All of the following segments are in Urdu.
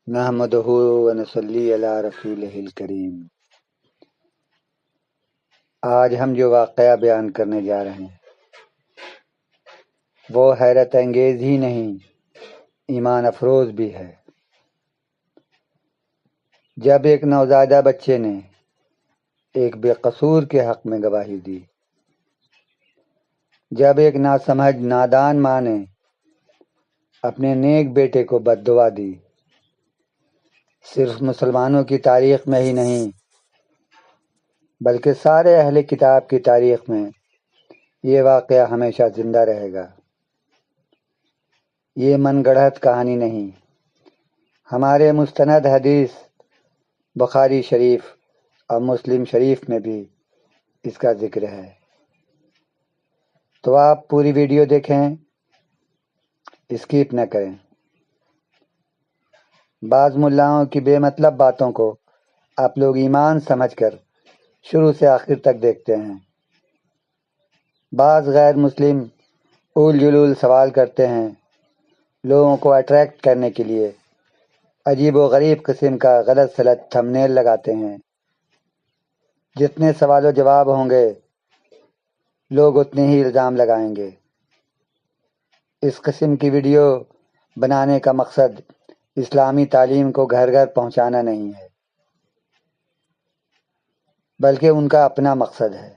نحمدہ ونصلی علی رسولہ الکریم۔ آج ہم جو واقعہ بیان کرنے جا رہے ہیں وہ حیرت انگیز ہی نہیں، ایمان افروز بھی ہے۔ جب ایک نوزائیدہ بچے نے ایک بے قصور کے حق میں گواہی دی، جب ایک ناسمجھ نادان ماں نے اپنے نیک بیٹے کو بد دعا دی، صرف مسلمانوں کی تاریخ میں ہی نہیں بلکہ سارے اہل کتاب کی تاریخ میں یہ واقعہ ہمیشہ زندہ رہے گا۔ یہ من گڑھت کہانی نہیں، ہمارے مستند حدیث بخاری شریف اور مسلم شریف میں بھی اس کا ذکر ہے۔ تو آپ پوری ویڈیو دیکھیں، اسکیپ نہ کریں۔ بعض ملاؤں کی بے مطلب باتوں کو آپ لوگ ایمان سمجھ کر شروع سے آخر تک دیکھتے ہیں۔ بعض غیر مسلم اول جلول سوال کرتے ہیں، لوگوں کو اٹریکٹ کرنے کے لیے عجیب و غریب قسم کا غلط سلط تھمبنیل لگاتے ہیں۔ جتنے سوال و جواب ہوں گے لوگ اتنے ہی الزام لگائیں گے۔ اس قسم کی ویڈیو بنانے کا مقصد اسلامی تعلیم کو گھر گھر پہنچانا نہیں ہے، بلکہ ان کا اپنا مقصد ہے۔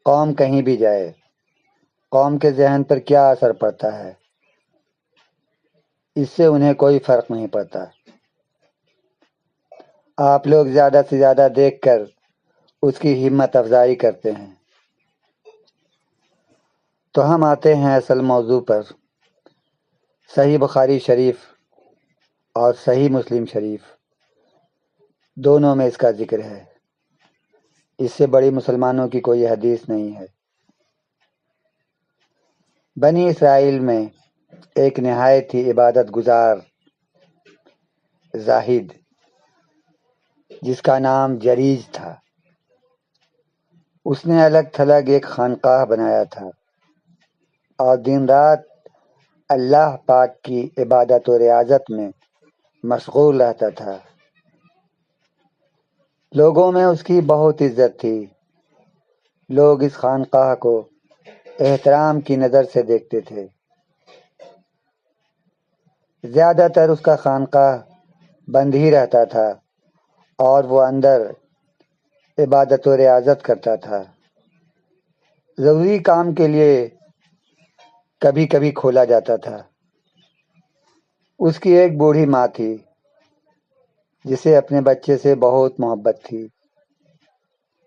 قوم کہیں بھی جائے، قوم کے ذہن پر کیا اثر پڑتا ہے اس سے انہیں کوئی فرق نہیں پڑتا۔ آپ لوگ زیادہ سے زیادہ دیکھ کر اس کی ہمت افزائی کرتے ہیں۔ تو ہم آتے ہیں اصل موضوع پر۔ صحیح بخاری شریف اور صحیح مسلم شریف دونوں میں اس کا ذکر ہے۔ اس سے بڑی مسلمانوں کی کوئی حدیث نہیں ہے۔ بنی اسرائیل میں ایک نہایت ہی عبادت گزار زاہد جس کا نام جریج تھا، اس نے الگ تھلگ ایک خانقاہ بنایا تھا اور دن رات اللہ پاک کی عبادت و ریاضت میں مشغول رہتا تھا۔ لوگوں میں اس کی بہت عزت تھی۔ لوگ اس خانقاہ کو احترام کی نظر سے دیکھتے تھے۔ زیادہ تر اس کا خانقاہ بند ہی رہتا تھا اور وہ اندر عبادت و ریاضت کرتا تھا۔ ضروری کام کے لیے کبھی کبھی کھولا جاتا تھا۔ اس کی ایک بوڑھی ماں تھی جسے اپنے بچے سے بہت محبت تھی،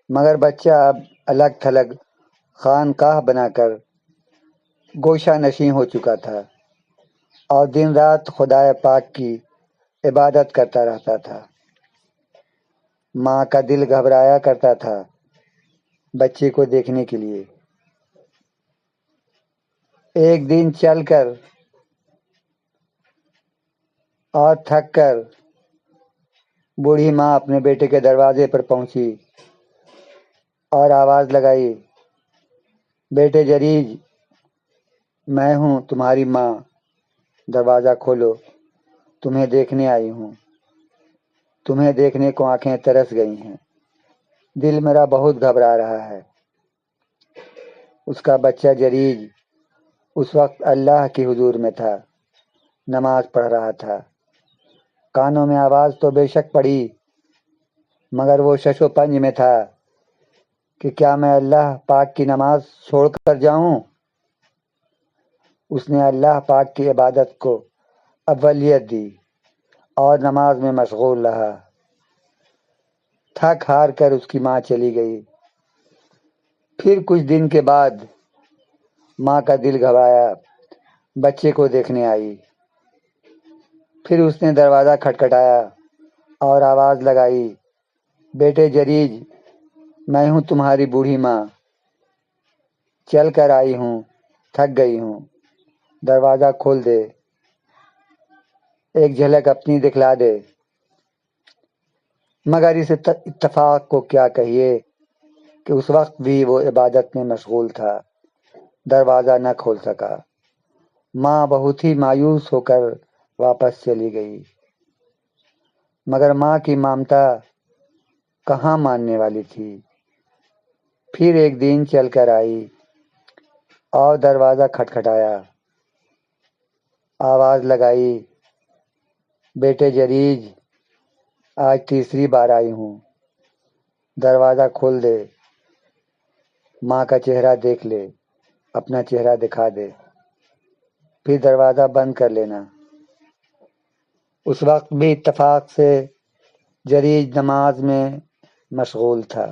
مگر بچہ اب الگ تھلگ خانقاہ بنا کر گوشہ نشین ہو چکا تھا اور دن رات خدائے پاک کی عبادت کرتا رہتا تھا۔ ماں کا دل گھبرایا کرتا تھا بچے کو دیکھنے کے لیے۔ ایک دن چل کر اور تھک کر بوڑھی ماں اپنے بیٹے کے دروازے پر پہنچی اور آواز لگائی، بیٹے جریج، میں ہوں تمہاری ماں، دروازہ کھولو، تمہیں دیکھنے آئی ہوں۔ تمہیں دیکھنے کو آنکھیں ترس گئی ہیں، دل میرا بہت گھبرا رہا ہے۔ اس کا بچہ جریج اس وقت اللہ کی حضور میں تھا، نماز پڑھ رہا تھا۔ کانوں میں آواز تو بے شک پڑی، مگر وہ شش و پنج میں تھا کہ کیا میں اللہ پاک کی نماز چھوڑ کر جاؤں؟ اس نے اللہ پاک کی عبادت کو اولیت دی اور نماز میں مشغول رہا۔ تھک ہار کر اس کی ماں چلی گئی۔ پھر کچھ دن کے بعد ماں کا دل گھبرایا، بچے کو دیکھنے آئی۔ پھر اس نے دروازہ کھٹکھٹایا اور آواز لگائی، بیٹے جریج، میں ہوں تمہاری بوڑھی ماں، چل کر آئی ہوں، تھک گئی ہوں، دروازہ کھول دے، ایک جھلک اپنی دکھلا دے۔ مگر اس اتفاق کو کیا کہیے کہ اس وقت بھی وہ عبادت میں مشغول تھا، دروازہ نہ کھول سکا۔ ماں بہت ہی مایوس ہو کر واپس چلی گئی۔ مگر ماں کی ممتا کہاں ماننے والی تھی۔ پھر ایک دن چل کر آئی اور دروازہ کھٹکھٹایا، آواز لگائی، بیٹے جریج، آج تیسری بار آئی ہوں، دروازہ کھول دے، ماں کا چہرہ دیکھ لے، اپنا چہرہ دکھا دے، پھر دروازہ بند کر لینا۔ اس وقت بھی اتفاق سے جریج نماز میں مشغول تھا۔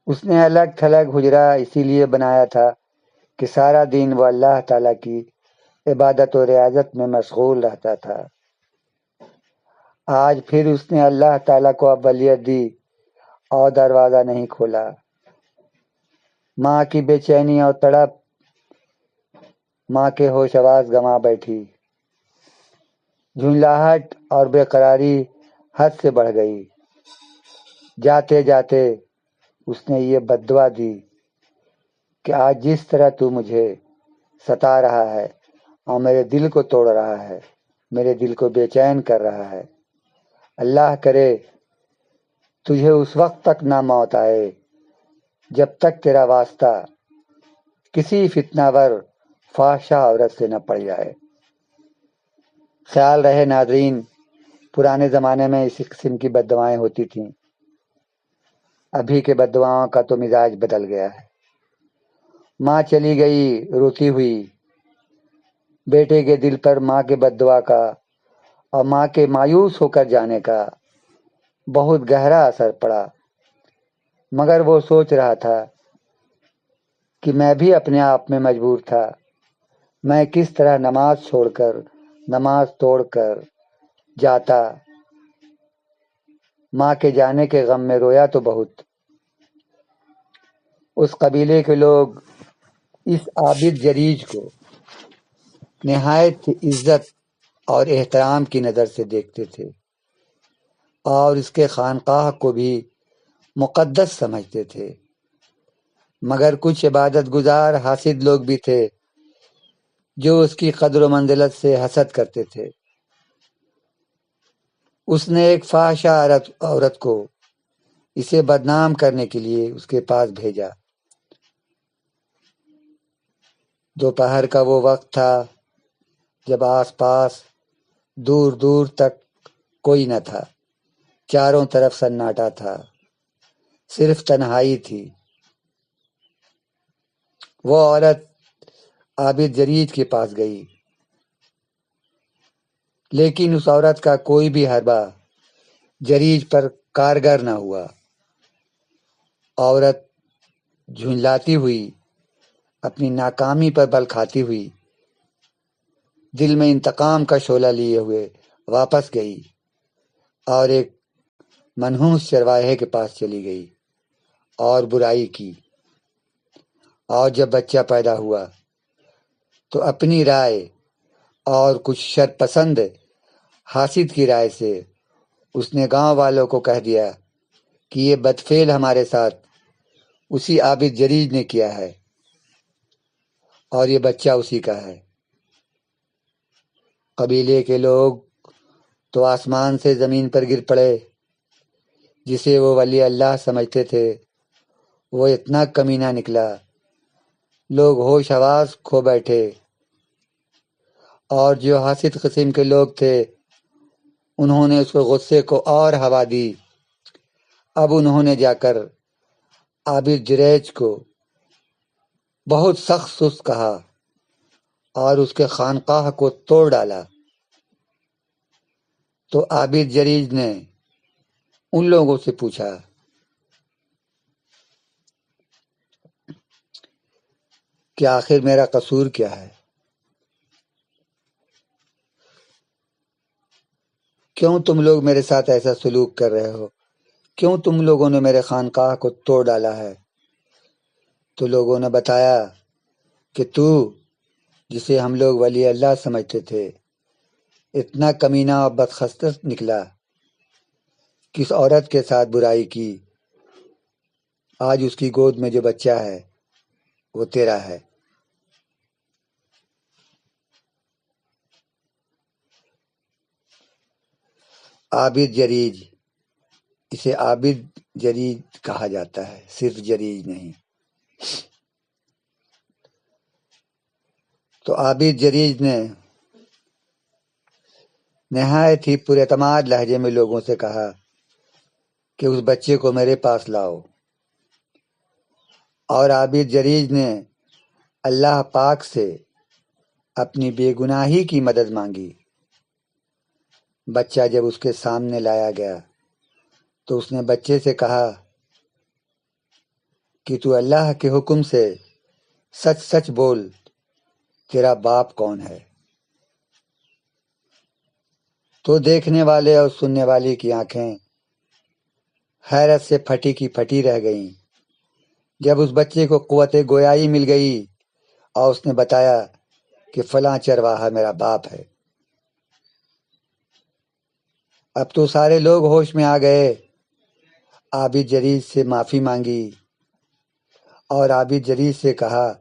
اس نے الگ تھلگ حجرہ اسی لیے بنایا تھا کہ سارا دن وہ اللہ تعالیٰ کی عبادت و ریاضت میں مشغول رہتا تھا۔ آج پھر اس نے اللہ تعالیٰ کو اولویت دی اور دروازہ نہیں کھولا۔ ماں کی بے چینی اور تڑپ ماں کے ہوش آواز گنوا بیٹھی۔ جھنجھلاہٹ اور بے قراری حد سے بڑھ گئی۔ جاتے جاتے اس نے یہ بددعا دی کہ آج جس طرح تو مجھے ستا رہا ہے اور میرے دل کو توڑ رہا ہے، میرے دل کو بے چین کر رہا ہے، اللہ کرے تجھے اس وقت تک نہ موت آئے جب تک تیرا واسطہ کسی فتنہ ور فاحشہ عورت سے نہ پڑ جائے۔ خیال رہے ناظرین، پرانے زمانے میں اسی قسم کی بددعائیں ہوتی تھیں۔ ابھی کے بددعاؤں کا تو مزاج بدل گیا ہے۔ ماں چلی گئی روتی ہوئی، بیٹے کے دل پر ماں کے بددعا کا اور ماں کے مایوس ہو کر جانے کا بہت گہرا اثر پڑا، مگر وہ سوچ رہا تھا کہ میں بھی اپنے آپ میں مجبور تھا، میں کس طرح نماز چھوڑ کر، نماز توڑ کر جاتا، ماں کے جانے کے غم میں رویا تو بہت۔ اس قبیلے کے لوگ اس عابد جریج کو نہایت عزت اور احترام کی نظر سے دیکھتے تھے اور اس کے خانقاہ کو بھی مقدس سمجھتے تھے، مگر کچھ عبادت گزار حاسد لوگ بھی تھے جو اس کی قدر و منزلت سے حسد کرتے تھے۔ اس نے ایک فاحشہ عورت کو اسے بدنام کرنے کے لیے اس کے پاس بھیجا۔ دوپہر کا وہ وقت تھا جب آس پاس دور دور تک کوئی نہ تھا، چاروں طرف سناٹا تھا، صرف تنہائی تھی۔ وہ عورت عابد جریج کے پاس گئی، لیکن اس عورت کا کوئی بھی حربہ جریج پر کارگر نہ ہوا۔ عورت جھنجلاتی ہوئی، اپنی ناکامی پر بل کھاتی ہوئی، دل میں انتقام کا شعلہ لیے ہوئے واپس گئی اور ایک منحوس چرواہے کے پاس چلی گئی اور برائی کی۔ اور جب بچہ پیدا ہوا تو اپنی رائے اور کچھ شرپسند حاسد کی رائے سے اس نے گاؤں والوں کو کہہ دیا کہ یہ بدفعل ہمارے ساتھ اسی عابد جریج نے کیا ہے اور یہ بچہ اسی کا ہے۔ قبیلے کے لوگ تو آسمان سے زمین پر گر پڑے، جسے وہ ولی اللہ سمجھتے تھے وہ اتنا کمینہ نکلا، لوگ ہوش حواس کھو بیٹھے، اور جو حاسد قسم کے لوگ تھے انہوں نے اس کو غصے کو اور ہوا دی۔ اب انہوں نے جا کر عابد جریج کو بہت سخت سست کہا اور اس کے خانقاہ کو توڑ ڈالا۔ تو عابد جریج نے ان لوگوں سے پوچھا کہ آخر میرا قصور کیا ہے؟ کیوں تم لوگ میرے ساتھ ایسا سلوک کر رہے ہو؟ کیوں تم لوگوں نے میرے خانقاہ کو توڑ ڈالا ہے؟ تو لوگوں نے بتایا کہ تو جسے ہم لوگ ولی اللہ سمجھتے تھے اتنا کمینہ اور بدخصلت نکلا، کس عورت کے ساتھ برائی کی، آج اس کی گود میں جو بچہ ہے وہ تیرا ہے۔ عابد جریج، اسے عابد جریج کہا جاتا ہے، صرف جریج نہیں۔ تو عابد جریج نے نہایت ہی پر اعتماد لہجے میں لوگوں سے کہا کہ اس بچے کو میرے پاس لاؤ، اور عابد جریج نے اللہ پاک سے اپنی بے گناہی کی مدد مانگی۔ بچہ جب اس کے سامنے لایا گیا تو اس نے بچے سے کہا کہ تو اللہ کے حکم سے سچ سچ بول، تیرا باپ کون ہے؟ تو دیکھنے والے اور سننے والے کی آنکھیں حیرت سے پھٹی کی پھٹی رہ گئیں جب اس بچے کو قوت گویائی مل گئی اور اس نے بتایا کہ فلاں چرواہا میرا باپ ہے۔ اب تو سارے لوگ ہوش میں آ گئے، عابد جریج سے معافی مانگی اور عابد جریج سے کہا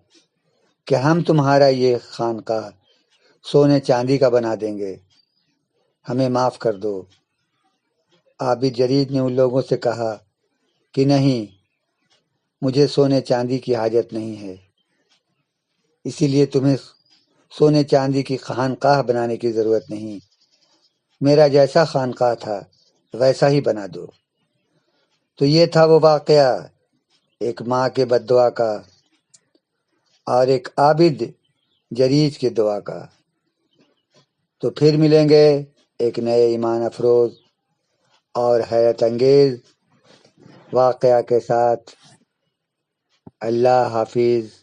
کہ ہم تمہارا یہ خانقاہ سونے چاندی کا بنا دیں گے، ہمیں معاف کر دو۔ عابد جریج نے ان لوگوں سے کہا کہ نہیں، مجھے سونے چاندی کی حاجت نہیں ہے، اسی لیے تمہیں سونے چاندی کی خانقاہ بنانے کی ضرورت نہیں، میرا جیسا خانقاہ تھا ویسا ہی بنا دو۔ تو یہ تھا وہ واقعہ، ایک ماں کے بد دعا کا اور ایک عابد جریج کے دعا کا۔ تو پھر ملیں گے ایک نئے ایمان افروز اور حیرت انگیز واقعہ کے ساتھ۔ اللہ حافظ۔